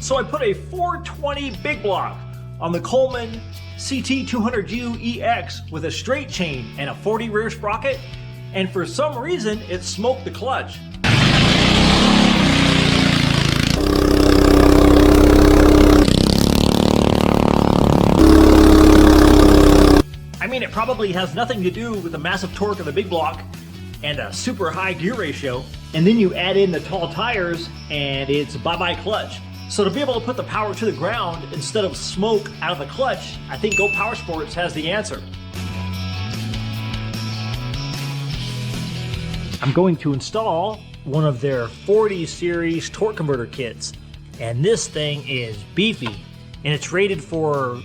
So I put a 420 big block on the Colamen CT200U-EX with a straight chain and a 40 rear sprocket, and for some reason it smoked the clutch. I mean, it probably has nothing to do with the massive torque of the big block and a super high gear ratio, and then you add in the tall tires and it's bye-bye clutch. So to be able to put the power to the ground instead of smoke out of the clutch, I think GoPowerSports has the answer. I'm going to install one of their 40 series torque converter kits, and this thing is beefy, and it's rated for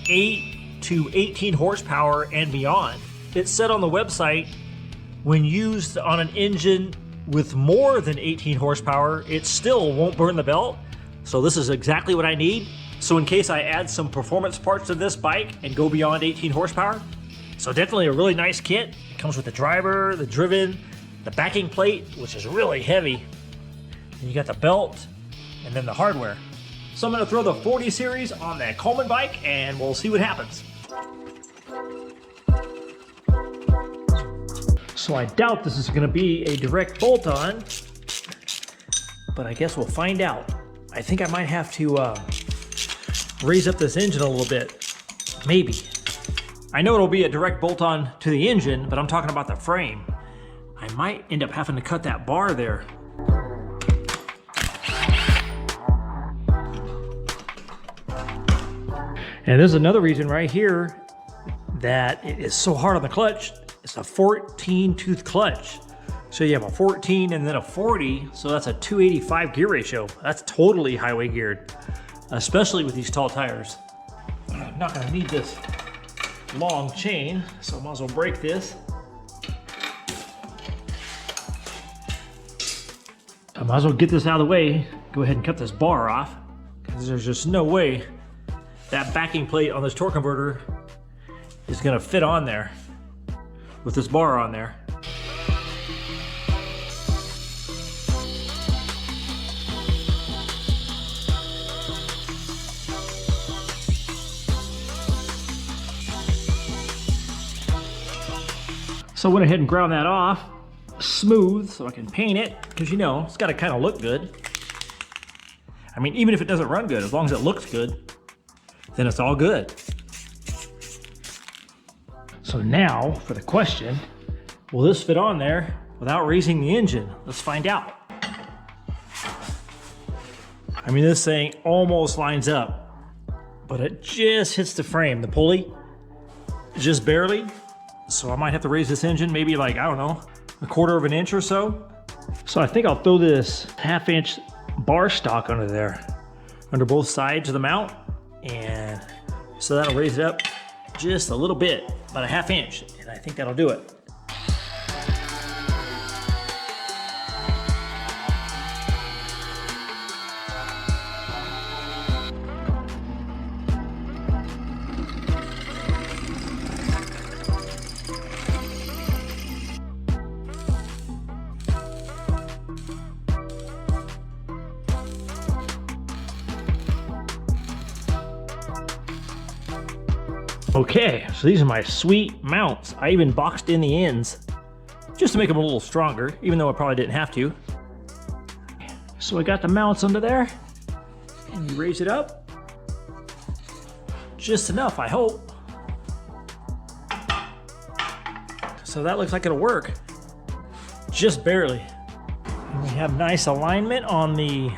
8 to 18 horsepower and beyond. It said on the website, when used on an engine with more than 18 horsepower, it still won't burn the belt. So this is exactly what I need. So in case I add some performance parts to this bike and go beyond 18 horsepower. So definitely a really nice kit. It comes with the driver, the driven, the backing plate, which is really heavy. And you got the belt and then the hardware. So I'm gonna throw the 40 series on that Colamen bike and we'll see what happens. So I doubt this is gonna be a direct bolt-on, but I guess we'll find out. I think I might have to raise up this engine a little bit, maybe. I know it'll be a direct bolt-on to the engine, but I'm talking about the frame. I might end up having to cut that bar there. And there's another reason right here that it is so hard on the clutch. It's a 14 tooth clutch. So you have a 14 and then a 40, so that's a 285 gear ratio. That's totally highway geared, especially with these tall tires. I'm not gonna need this long chain, so I might as well break this. I might as well get this out of the way, go ahead and cut this bar off, because there's just no way that backing plate on this torque converter is gonna fit on there with this bar on there. So I went ahead and ground that off smooth so I can paint it, because you know, it's gotta kind of look good. I mean, even if it doesn't run good, as long as it looks good, then it's all good. So now for the question, will this fit on there without raising the engine? Let's find out. I mean, this thing almost lines up, but it just hits the frame, the pulley, just barely. So I might have to raise this engine maybe like, I don't know, 1/4 of an inch or so. So I think I'll throw this 1/2 inch bar stock under there, under both sides of the mount. And so that'll raise it up just a little bit, about 1/2 inch. And I think that'll do it. Okay, so these are my sweet mounts. I even boxed in the ends just to make them a little stronger, even though I probably didn't have to. So I got the mounts under there, and you raise it up just enough, I hope. So that looks like it'll work, just barely. And we have nice alignment on the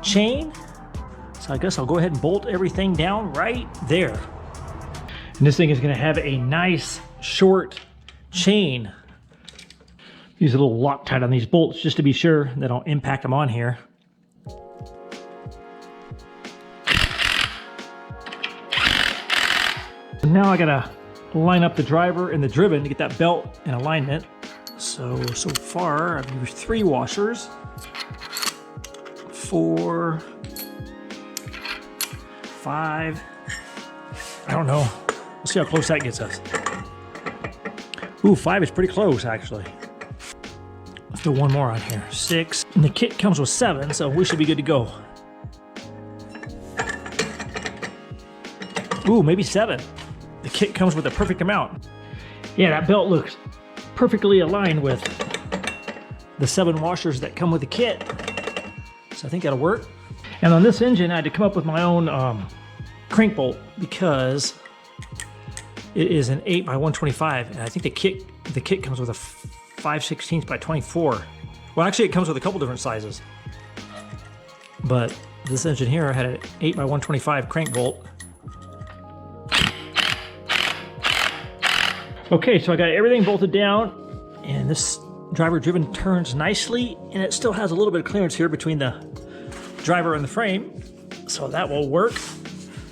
chain. So I guess I'll go ahead and bolt everything down right there. And this thing is gonna have a nice short chain. Use a little Loctite on these bolts just to be sure that I'll impact them on here. Now I gotta line up the driver and the driven to get that belt in alignment. So far I've used 3 washers, 4, 5, I don't know. Let's see how close that gets us. Ooh, 5 is pretty close actually. Let's do one more on here. 6, and the kit comes with 7, so we should be good to go. Ooh, maybe 7. The kit comes with a perfect amount. Yeah, that belt looks perfectly aligned with the 7 washers that come with the kit. So I think that'll work. And on this engine, I had to come up with my own crank bolt because it is an 8x125, and I think the kit comes with a 5/16 by 24. Well, actually, it comes with a couple different sizes. But this engine here had an 8x125 crank bolt. Okay, so I got everything bolted down, and this driver driven turns nicely, and it still has a little bit of clearance here between the driver and the frame, so that will work.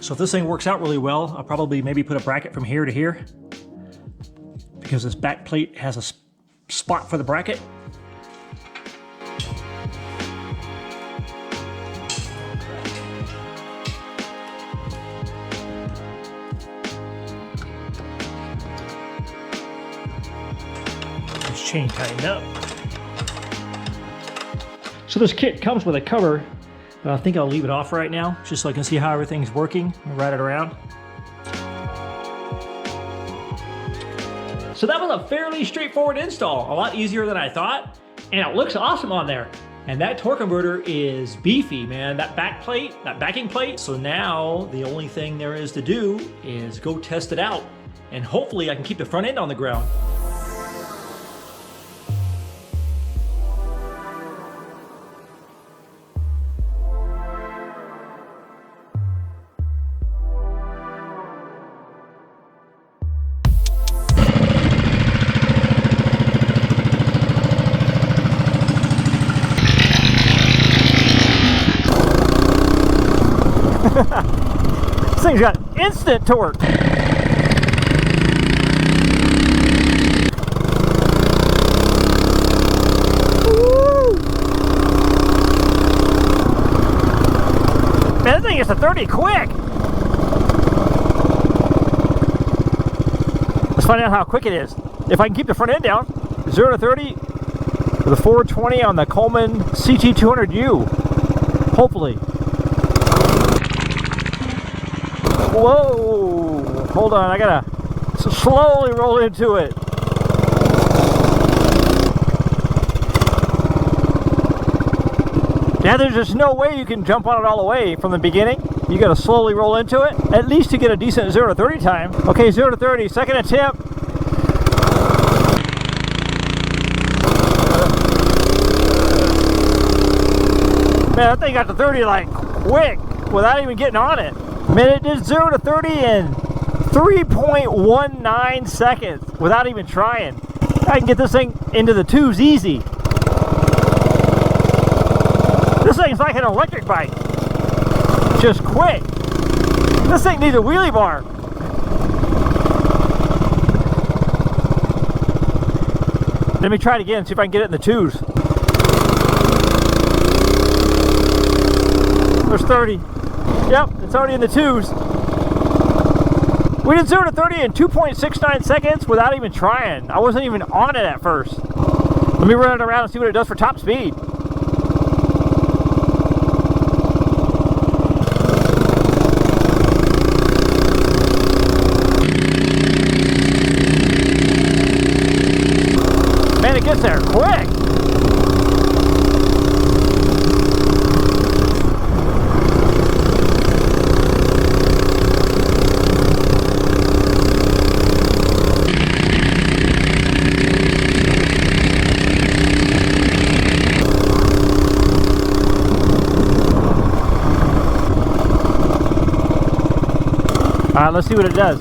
So if this thing works out really well, I'll probably maybe put a bracket from here to here, because this back plate has a spot for the bracket. Chain tightened up. So this kit comes with a cover, but I think I'll leave it off right now, just so I can see how everything's working and ride it around. So that was a fairly straightforward install, a lot easier than I thought, and it looks awesome on there. And that torque converter is beefy, man. That back plate, that backing plate. So now the only thing there is to do is go test it out, and hopefully I can keep the front end on the ground. This thing's got instant torque. Man, that thing gets to 30 quick. Let's find out how quick it is. If I can keep the front end down, 0 to 30 with a 420 on the Colamen CT200U. Hopefully. Whoa! Hold on, I gotta slowly roll into it. Yeah, there's just no way you can jump on it all the way from the beginning. You gotta slowly roll into it, at least to get a decent 0 to 30 time. Okay, 0 to 30, second attempt. Man, that thing got to 30 like quick without even getting on it. Man, it did 0 to 30 in 3.19 seconds without even trying. I can get this thing into the 2s easy. This thing's like an electric bike. Just quick. This thing needs a wheelie bar. Let me try it again, see if I can get it in the 2s. There's 30. Yep, it's already in the 2s. We did 0 to 30 in 2.69 seconds without even trying. I wasn't even on it at first. Let me run it around and see what it does for top speed. Man, it gets there quick. All right, let's see what it does.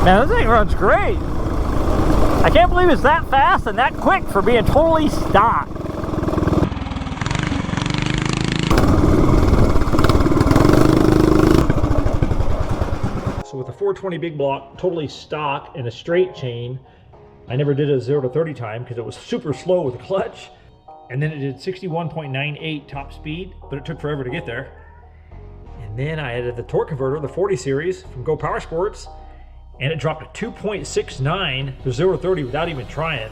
Man, this thing runs great. I can't believe it's that fast and that quick for being totally stock. So with the 420 big block, totally stock and a straight chain, I never did a 0 to 30 time because it was super slow with the clutch. And then it did 61.98 top speed, but it took forever to get there. And then I added the torque converter, the 40 series from GoPowerSports, and it dropped to 2.69 to 0 to 30 without even trying.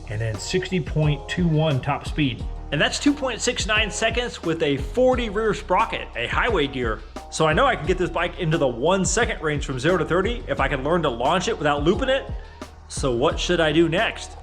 And then 60.21 top speed. And that's 2.69 seconds with a 40 rear sprocket, a highway gear. So I know I can get this bike into the 1 second range from 0 to 30 if I can learn to launch it without looping it. So what should I do next?